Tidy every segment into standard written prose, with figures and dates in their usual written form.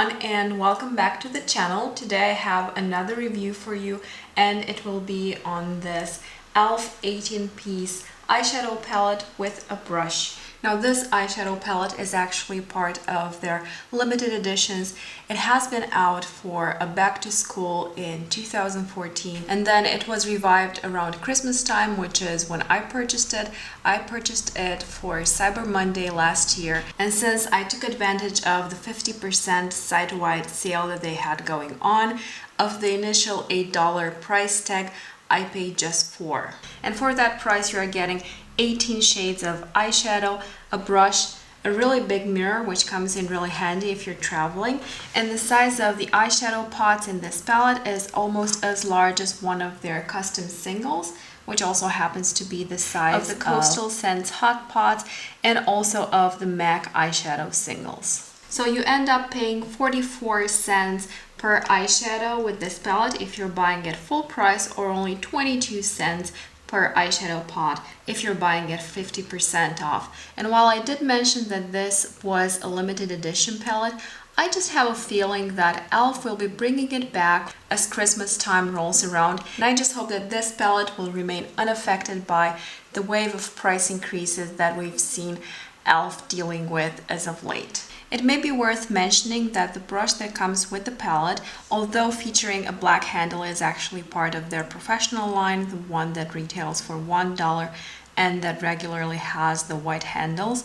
everyone, and welcome back to the channel. Today I have another review for you, and it will be on this e.l.f. 18-piece eyeshadow palette with a brush. Now this eyeshadow palette is actually part of their limited editions. It has been out for a back to school in 2014, and then it was revived around Christmas time, which is when I purchased it. I purchased it for Cyber Monday last year, and since I took advantage of the 50% site-wide sale that they had going on, of the initial $8 price tag, I paid just $4. And for that price, you are getting 18 shades of eyeshadow, a brush, a really big mirror, which comes in really handy if you're traveling, and the size of the eyeshadow pots in this palette is almost as large as one of their custom singles, which also happens to be the size of the Coastal Scents Hot Pots and also of the MAC eyeshadow singles. So you end up paying 44 cents per eyeshadow with this palette if you're buying it full price, or only 22 cents per eyeshadow pot if you're buying it 50% off. And while I did mention that this was a limited edition palette, I just have a feeling that e.l.f. will be bringing it back as Christmas time rolls around, and I just hope that this palette will remain unaffected by the wave of price increases that we've seen e.l.f. dealing with as of late. It may be worth mentioning that the brush that comes with the palette, although featuring a black handle, is actually part of their professional line, the one that retails for $1 and that regularly has the white handles,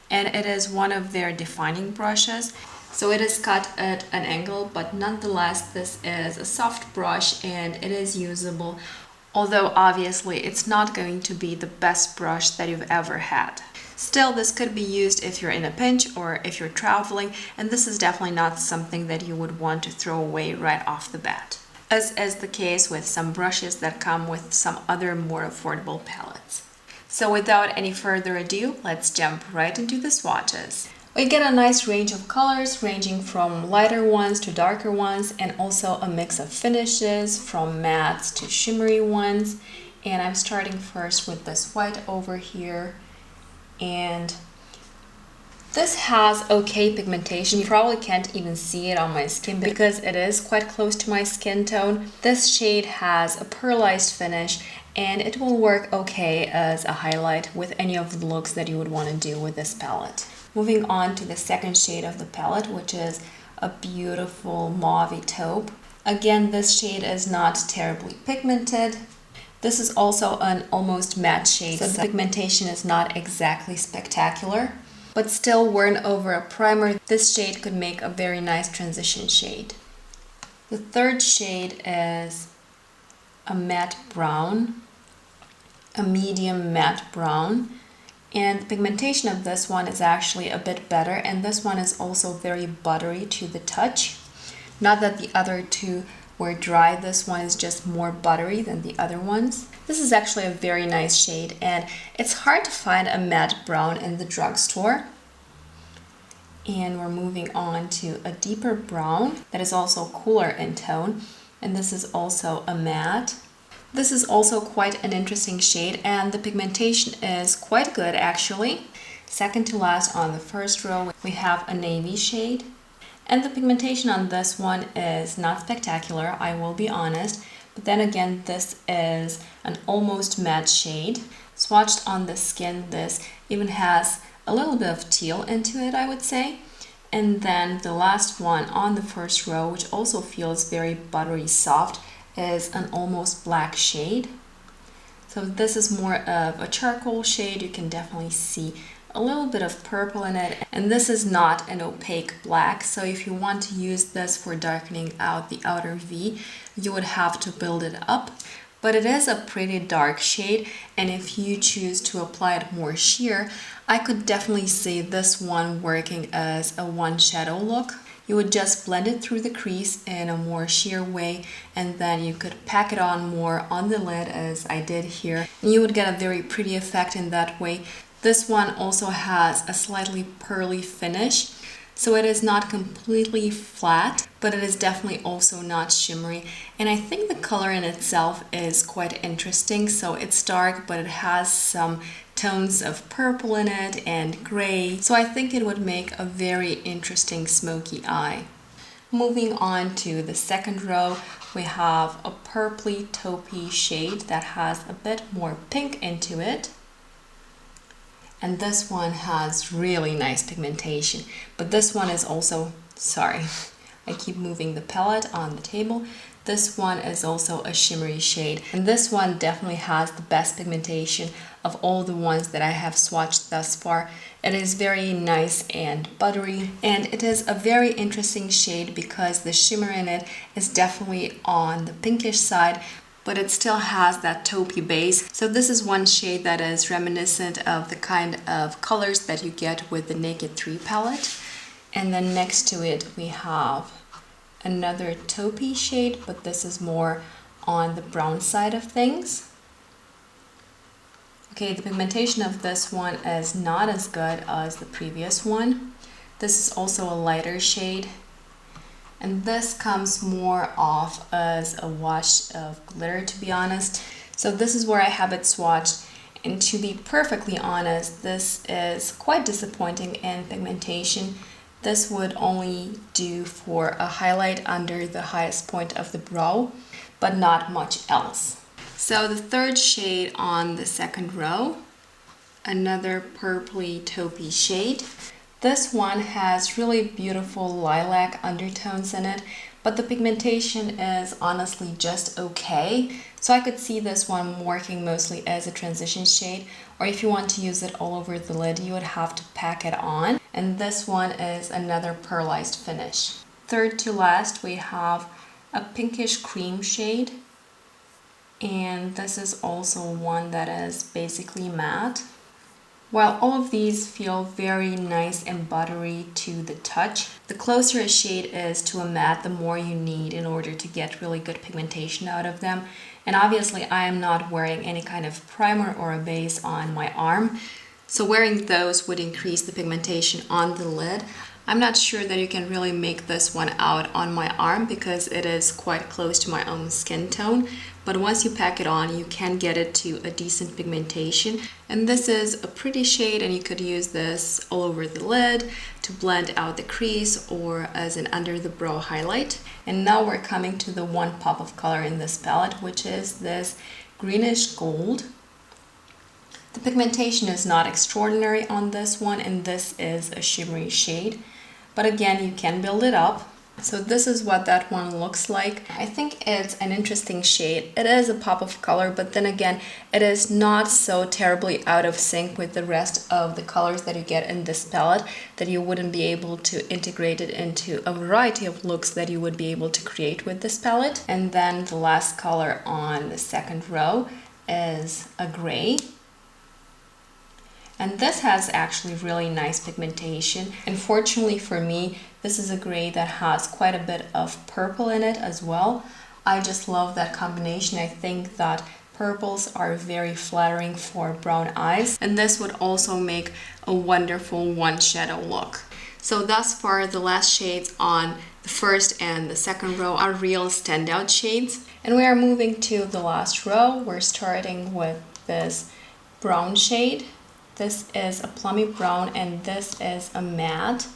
and it is one of their defining brushes. So it is cut at an angle, but nonetheless this is a soft brush and it is usable, although obviously it's not going to be the best brush that you've ever had. Still, this could be used if you're in a pinch or if you're traveling, and this is definitely not something that you would want to throw away right off the bat, as is the case with some brushes that come with some other more affordable palettes. So without any further ado, let's jump right into the swatches. We get a nice range of colors, ranging from lighter ones to darker ones, and also a mix of finishes from mattes to shimmery ones. And I'm starting first with this white over here. And this has okay pigmentation. You probably can't even see it on my skin because it is quite close to my skin tone. This shade has a pearlized finish, and it will work okay as a highlight with any of the looks that you would want to do with this palette. Moving on to the second shade of the palette, which is a beautiful mauve taupe. Again, this shade is not terribly pigmented. This is also an almost matte shade, so the pigmentation is not exactly spectacular, but still worn over a primer, this shade could make a very nice transition shade. The third shade is a matte brown, a medium matte brown, and the pigmentation of this one is actually a bit better, and this one is also very buttery to the touch. Not that the other two were dry, this one is just more buttery than the other ones. This is actually a very nice shade, and it's hard to find a matte brown in the drugstore. And we're moving on to a deeper brown that is also cooler in tone, and this is also a matte. This is also quite an interesting shade, and the pigmentation is quite good actually. Second to last on the first row, we have a navy shade. And the pigmentation on this one is not spectacular, I will be honest, but then again, this is an almost matte shade. Swatched on the skin, this even has a little bit of teal into it, I would say. And then the last one on the first row, which also feels very buttery soft, is an almost black shade. So this is more of a charcoal shade. You can definitely see a little bit of purple in it, and this is not an opaque black, so if you want to use this for darkening out the outer V, you would have to build it up. But it is a pretty dark shade, and if you choose to apply it more sheer, I could definitely see this one working as a one shadow look. You would just blend it through the crease in a more sheer way, and then you could pack it on more on the lid as I did here, and you would get a very pretty effect in that way. This one also has a slightly pearly finish, so it is not completely flat, but it is definitely also not shimmery. And I think the color in itself is quite interesting. So it's dark, but it has some tones of purple in it and gray. So I think it would make a very interesting smoky eye. Moving on to the second row, we have a purpley taupey shade that has a bit more pink into it. And this one has really nice pigmentation, but this one is also, sorry, I keep moving the palette on the table. This one is also a shimmery shade, and this one definitely has the best pigmentation of all the ones that I have swatched thus far. It is very nice and buttery, and it is a very interesting shade because the shimmer in it is definitely on the pinkish side, but it still has that taupey base. So this is one shade that is reminiscent of the kind of colors that you get with the Naked 3 palette. And then next to it we have another taupey shade, but this is more on the brown side of things. Okay, the pigmentation of this one is not as good as the previous one. This is also a lighter shade. And this comes more off as a wash of glitter, to be honest. So this is where I have it swatched. And to be perfectly honest, this is quite disappointing in pigmentation. This would only do for a highlight under the highest point of the brow, but not much else. So the third shade on the second row, another purpley taupey shade. This one has really beautiful lilac undertones in it, but the pigmentation is honestly just okay. So I could see this one working mostly as a transition shade, or if you want to use it all over the lid, you would have to pack it on. And this one is another pearlized finish. Third to last, we have a pinkish cream shade. And this is also one that is basically matte. While all of these feel very nice and buttery to the touch, the closer a shade is to a matte, the more you need in order to get really good pigmentation out of them. And obviously I am not wearing any kind of primer or a base on my arm, so wearing those would increase the pigmentation on the lid. I'm not sure that you can really make this one out on my arm because it is quite close to my own skin tone. But once you pack it on, you can get it to a decent pigmentation. And this is a pretty shade, and you could use this all over the lid to blend out the crease or as an under the brow highlight. And now we're coming to the one pop of color in this palette, which is this greenish gold. The pigmentation is not extraordinary on this one, and this is a shimmery shade. But again, you can build it up. So this is what that one looks like. I think it's an interesting shade. It is a pop of color, but then again, it is not so terribly out of sync with the rest of the colors that you get in this palette that you wouldn't be able to integrate it into a variety of looks that you would be able to create with this palette. And then the last color on the second row is a gray. And this has actually really nice pigmentation. And fortunately for me, this is a gray that has quite a bit of purple in it as well. I just love that combination. I think that purples are very flattering for brown eyes. And this would also make a wonderful one shadow look. So thus far, the last shades on the first and the second row are real standout shades. And we are moving to the last row. We're starting with this brown shade. This is a plummy brown, and this is a matte.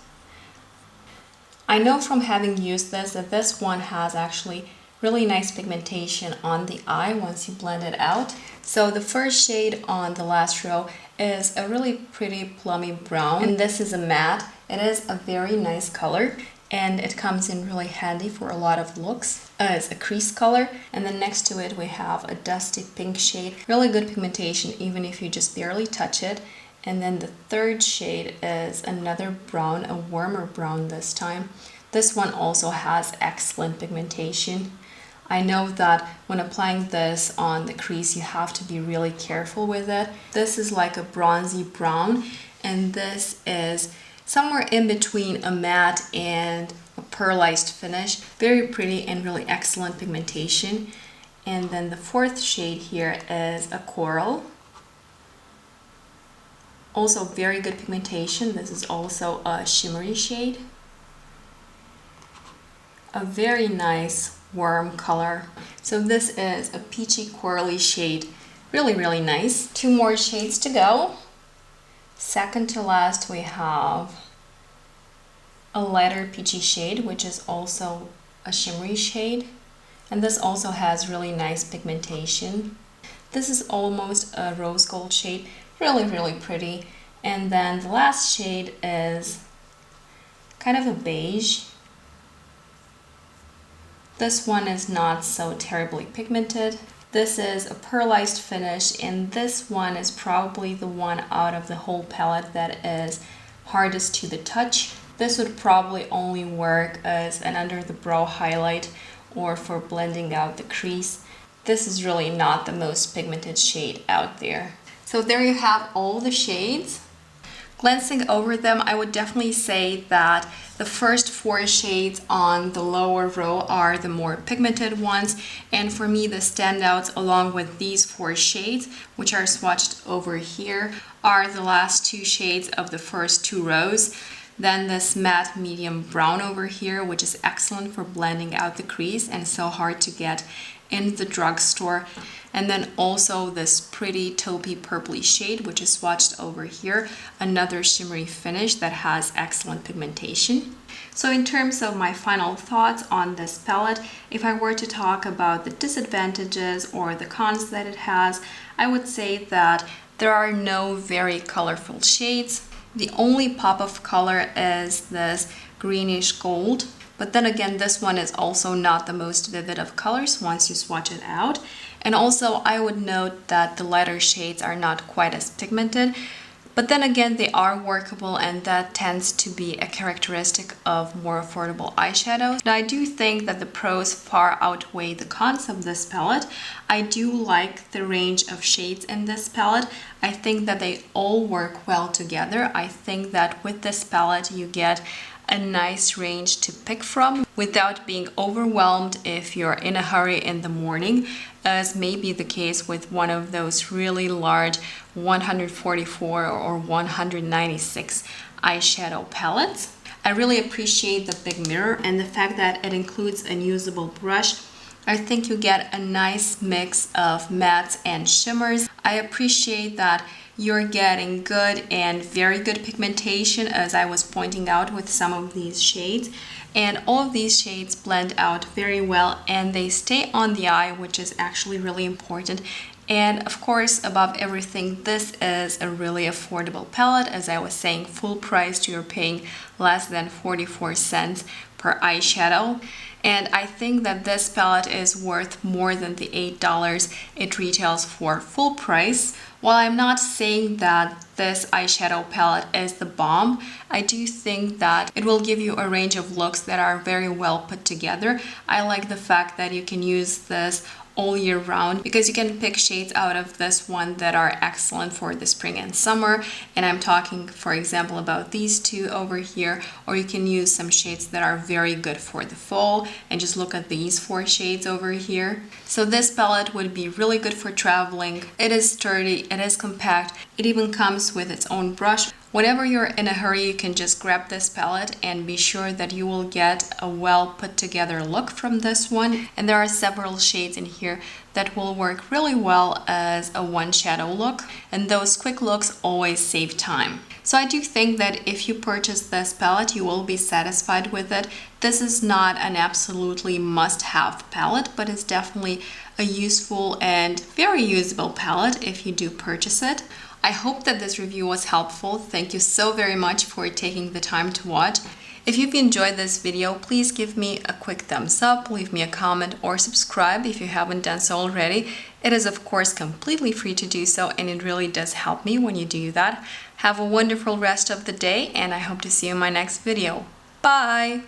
I know from having used this that this one has actually really nice pigmentation on the eye once you blend it out. So the first shade on the last row is a really pretty plummy brown, and this is a matte. It is a very nice color, and it comes in really handy for a lot of looks as a crease color. And then next to it we have a dusty pink shade, really good pigmentation even if you just barely touch it. And then the third shade is another brown, a warmer brown this time. This one also has excellent pigmentation. I know that when applying this on the crease you have to be really careful with it. This is like a bronzy brown, and this is somewhere in between a matte and a pearlized finish. Very pretty and really excellent pigmentation. And then the fourth shade here is a coral. Also very good pigmentation. This is also a shimmery shade. A very nice warm color. So this is a peachy corally shade. Really, really nice. Two more shades to go. Second to last we have a lighter peachy shade, which is also a shimmery shade. And this also has really nice pigmentation. This is almost a rose gold shade, really pretty. And then the last shade is kind of a beige. This one is not so terribly pigmented. This is a pearlized finish, and this one is probably the one out of the whole palette that is hardest to the touch. This would probably only work as an under the brow highlight or for blending out the crease. This is really not the most pigmented shade out there. So there you have all the shades. Glancing over them, I would definitely say that the first 4 shades on the lower row are the more pigmented ones, and for me the standouts along with these 4 shades, which are swatched over here, are the last 2 shades of the first 2 rows. Then this matte medium brown over here, which is excellent for blending out the crease and so hard to get in the drugstore. And then also this pretty taupey purpley shade, which is swatched over here, another shimmery finish that has excellent pigmentation. So in terms of my final thoughts on this palette, if I were to talk about the disadvantages or the cons that it has, I would say that there are no very colorful shades. The only pop of color is this greenish gold. But then again, this one is also not the most vivid of colors once you swatch it out. And also I would note that the lighter shades are not quite as pigmented. But then again, they are workable, and that tends to be a characteristic of more affordable eyeshadows. Now I do think that the pros far outweigh the cons of this palette. I do like the range of shades in this palette. I think that they all work well together. I think that with this palette you get a nice range to pick from without being overwhelmed if you're in a hurry in the morning, as may be the case with one of those really large 144 or 196 eyeshadow palettes. I really appreciate the big mirror and the fact that it includes a usable brush. I think you get a nice mix of mattes and shimmers. I appreciate that you're getting good and very good pigmentation, as I was pointing out with some of these shades. And all of these shades blend out very well and they stay on the eye, which is actually really important. And of course, above everything, this is a really affordable palette. As I was saying, full price, you're paying less than 44 cents per eyeshadow. And I think that this palette is worth more than the $8 it retails for full price. While I'm not saying that this eyeshadow palette is the bomb, I do think that it will give you a range of looks that are very well put together. I like the fact that you can use this all year round because you can pick shades out of this one that are excellent for the spring and summer. And I'm talking, for example, about these 2 over here, or you can use some shades that are very good for the fall and just look at these 4 shades over here. So this palette would be really good for traveling. It is sturdy, it is compact, it even comes with its own brush. Whenever you're in a hurry, you can just grab this palette and be sure that you will get a well put together look from this one. And there are several shades in here that will work really well as a one shadow look, and those quick looks always save time. So I do think that if you purchase this palette, you will be satisfied with it. This is not an absolutely must-have palette, but it's definitely a useful and very usable palette if you do purchase it. I hope that this review was helpful. Thank you so very much for taking the time to watch. If you've enjoyed this video, please give me a quick thumbs up, leave me a comment, or subscribe if you haven't done so already. It is of course completely free to do so, and it really does help me when you do that. Have a wonderful rest of the day, and I hope to see you in my next video. Bye!